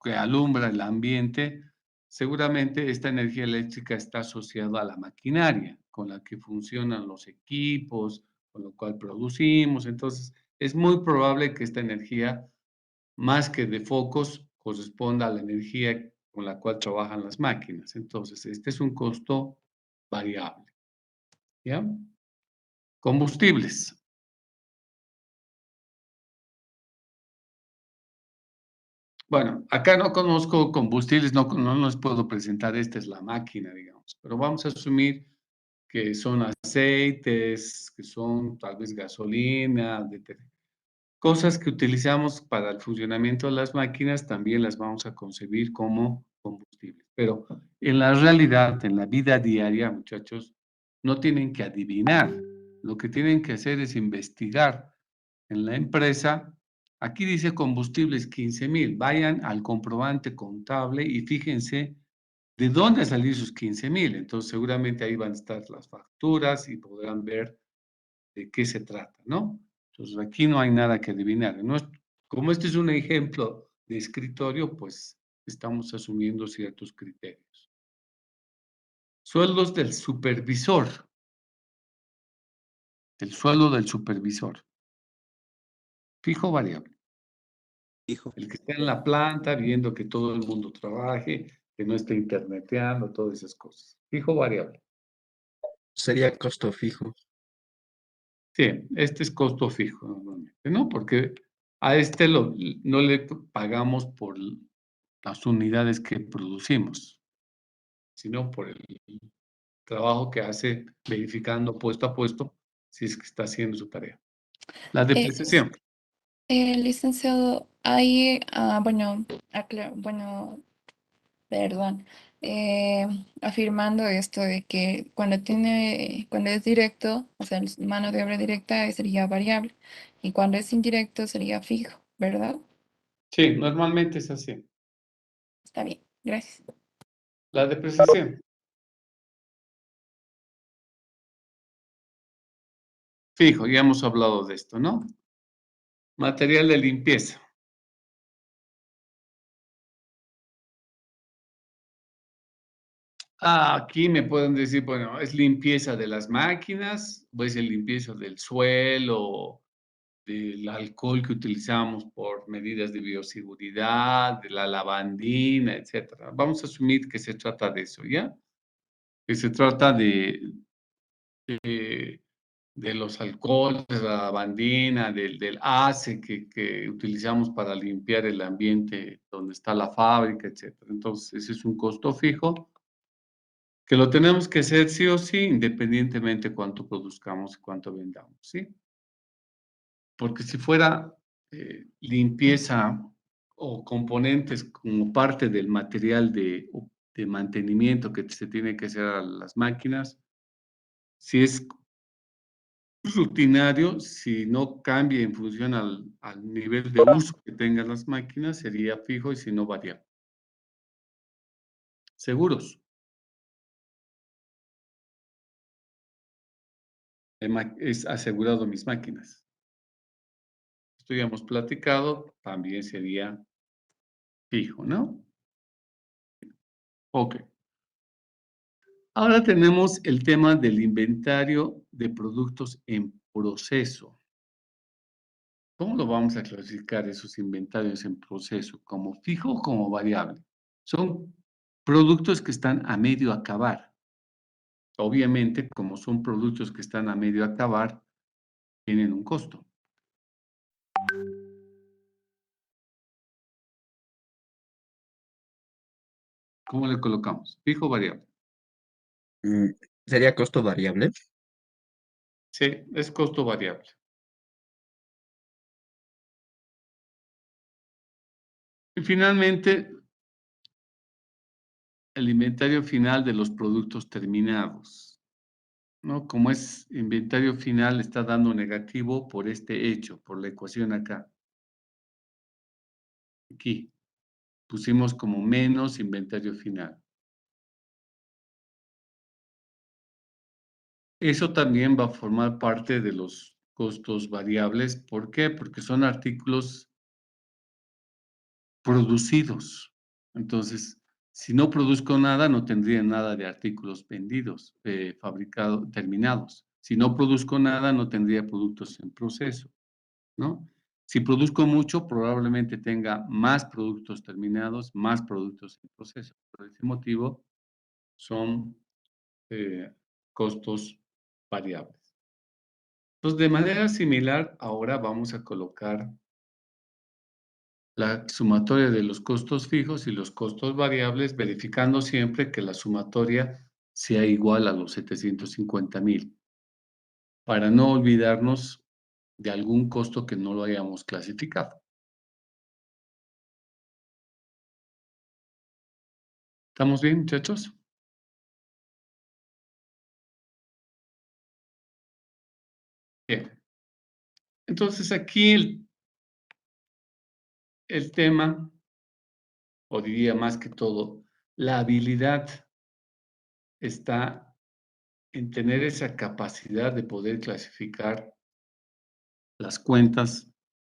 Speaker 1: que alumbra el ambiente, seguramente esta energía eléctrica está asociada a la maquinaria con la que funcionan los equipos, con lo cual producimos. Entonces, es muy probable que esta energía, más que de focos, corresponda a la energía con la cual trabajan las máquinas. Entonces, este es un costo variable. ¿Ya? Combustibles. Bueno, acá no conozco combustibles, no les puedo presentar, esta es la máquina, digamos, pero vamos a asumir que son aceites, que son tal vez gasolina, cosas que utilizamos para el funcionamiento de las máquinas, también las vamos a concebir como combustibles. Pero en la realidad, en la vida diaria, muchachos, no tienen que adivinar, lo que tienen que hacer es investigar en la empresa. Aquí dice combustibles 15,000. Vayan al comprobante contable y fíjense de dónde salir esos 15,000. Entonces, seguramente ahí van a estar las facturas y podrán ver de qué se trata, ¿no? Entonces, aquí no hay nada que adivinar. Como este es un ejemplo de escritorio, pues estamos asumiendo ciertos criterios. Sueldos del supervisor. El sueldo del supervisor. Fijo o variable.
Speaker 2: Fijo.
Speaker 1: El que está en la planta viendo que todo el mundo trabaje, que no esté interneteando, todas esas cosas. Fijo o variable.
Speaker 2: Sería costo fijo.
Speaker 1: Sí, este es costo fijo normalmente, ¿no? Porque a este no le pagamos por las unidades que producimos, sino por el trabajo que hace verificando puesto a puesto si es que está haciendo su tarea. La
Speaker 3: Eh,
Speaker 1: depreciación.
Speaker 3: Licenciado, hay, bueno, perdón, eh, afirmando esto de que cuando es directo, o sea, mano de obra directa sería variable y cuando es indirecto sería fijo, ¿verdad?
Speaker 1: Sí, normalmente es así.
Speaker 3: Está bien, gracias.
Speaker 1: La depreciación. Fijo, ya hemos hablado de esto, ¿no? Material de limpieza. Aquí me pueden decir, bueno, es limpieza de las máquinas, o es el limpieza del suelo, del alcohol que utilizamos por medidas de bioseguridad, de la lavandina, etcétera. Vamos a asumir que se trata de eso, ¿ya? Que se trata de de los alcoholes, de la lavandina, del ACE que utilizamos para limpiar el ambiente donde está la fábrica, etcétera. Entonces, ese es un costo fijo que lo tenemos que hacer sí o sí, independientemente cuánto produzcamos y cuánto vendamos, ¿sí? Porque si fuera limpieza o componentes como parte del material de mantenimiento que se tiene que hacer a las máquinas, si es rutinario, si no cambia en función al nivel de uso que tengan las máquinas, sería fijo y si no variable. Seguros. Es asegurado mis máquinas. Esto ya hemos platicado, también sería fijo, ¿no? Ok. Ahora tenemos el tema del inventario de productos en proceso. ¿Cómo lo vamos a clasificar esos inventarios en proceso? ¿Como fijo o como variable? Son productos que están a medio acabar. Obviamente, como son productos que están a medio acabar, tienen un costo. ¿Cómo le colocamos? ¿Fijo o variable?
Speaker 2: Mm, ¿Sería costo variable?
Speaker 1: Sí, es costo variable. Y finalmente, el inventario final de los productos terminados, ¿no? Como es inventario final, está dando negativo por este hecho, por la ecuación acá. Aquí pusimos como menos inventario final. Eso también va a formar parte de los costos variables. ¿Por qué? Porque son artículos producidos. Entonces, si no produzco nada, no tendría nada de artículos vendidos, fabricados, terminados. Si no produzco nada, no tendría productos en proceso, ¿no? Si produzco mucho, probablemente tenga más productos terminados, más productos en proceso. Por ese motivo, son costos variables. Entonces, de manera similar, ahora vamos a colocar la sumatoria de los costos fijos y los costos variables, verificando siempre que la sumatoria sea igual a los 750,000, para no olvidarnos de algún costo que no lo hayamos clasificado. ¿Estamos bien, muchachos? Bien. Entonces, aquí el tema, o diría más que todo, la habilidad está en tener esa capacidad de poder clasificar las cuentas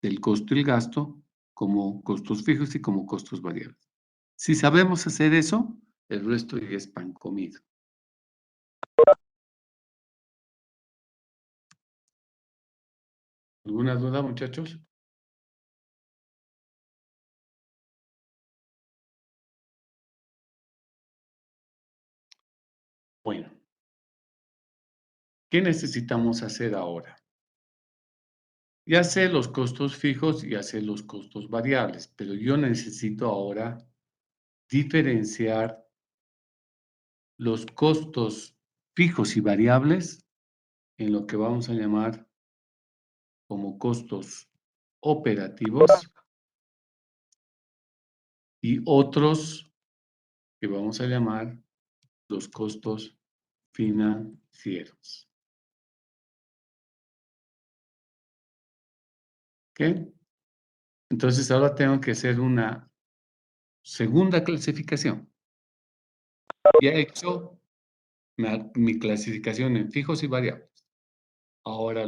Speaker 1: del costo y el gasto como costos fijos y como costos variables. Si sabemos hacer eso, el resto ya es pan comido. ¿Alguna duda, muchachos? Bueno, ¿qué necesitamos hacer ahora? Ya sé los costos fijos y ya sé los costos variables, pero yo necesito ahora diferenciar los costos fijos y variables en lo que vamos a llamar como costos operativos y otros que vamos a llamar los costos financieros. ¿Ok? Entonces ahora tengo que hacer una segunda clasificación. Ya he hecho mi clasificación en fijos y variables. Ahora,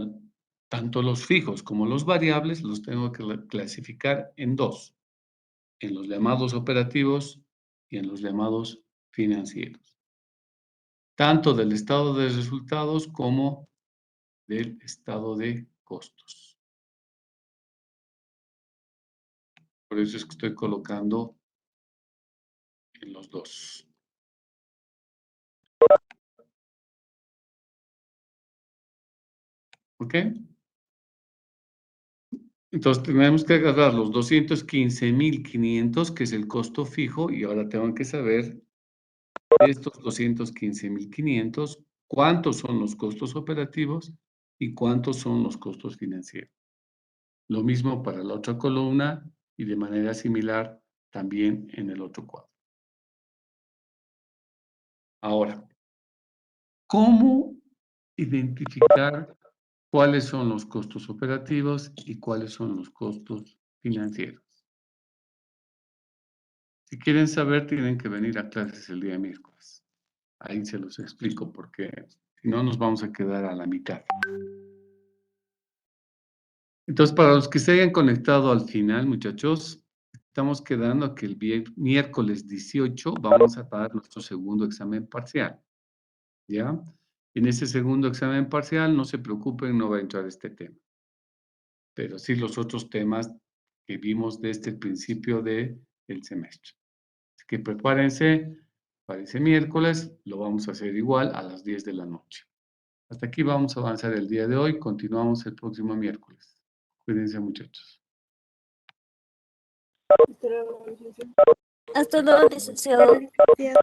Speaker 1: tanto los fijos como los variables los tengo que clasificar en dos, en los llamados operativos y en los llamados financieros, tanto del estado de resultados como del estado de costos. Por eso es que estoy colocando en los dos. ¿Ok? Entonces tenemos que agarrar los 215.500, que es el costo fijo, y ahora tengo que saber de estos 215.500, cuántos son los costos operativos y cuántos son los costos financieros. Lo mismo para la otra columna y de manera similar también en el otro cuadro. Ahora, ¿cómo identificar cuáles son los costos operativos y cuáles son los costos financieros? Si quieren saber, tienen que venir a clases el día miércoles. Ahí se los explico porque si no nos vamos a quedar a la mitad. Entonces, para los que se hayan conectado al final, muchachos, estamos quedando que el miércoles 18 vamos a dar nuestro segundo examen parcial. ¿Ya? En ese segundo examen parcial, no se preocupen, no va a entrar este tema. Pero sí los otros temas que vimos desde el principio del semestre. Así que prepárense para ese miércoles, lo vamos a hacer igual a las 10 de la noche. Hasta aquí vamos a avanzar el día de hoy, continuamos el próximo miércoles. Cuídense, muchachos.
Speaker 4: Hasta luego, licenciado.
Speaker 5: Hasta luego, licenciado.
Speaker 4: Bien.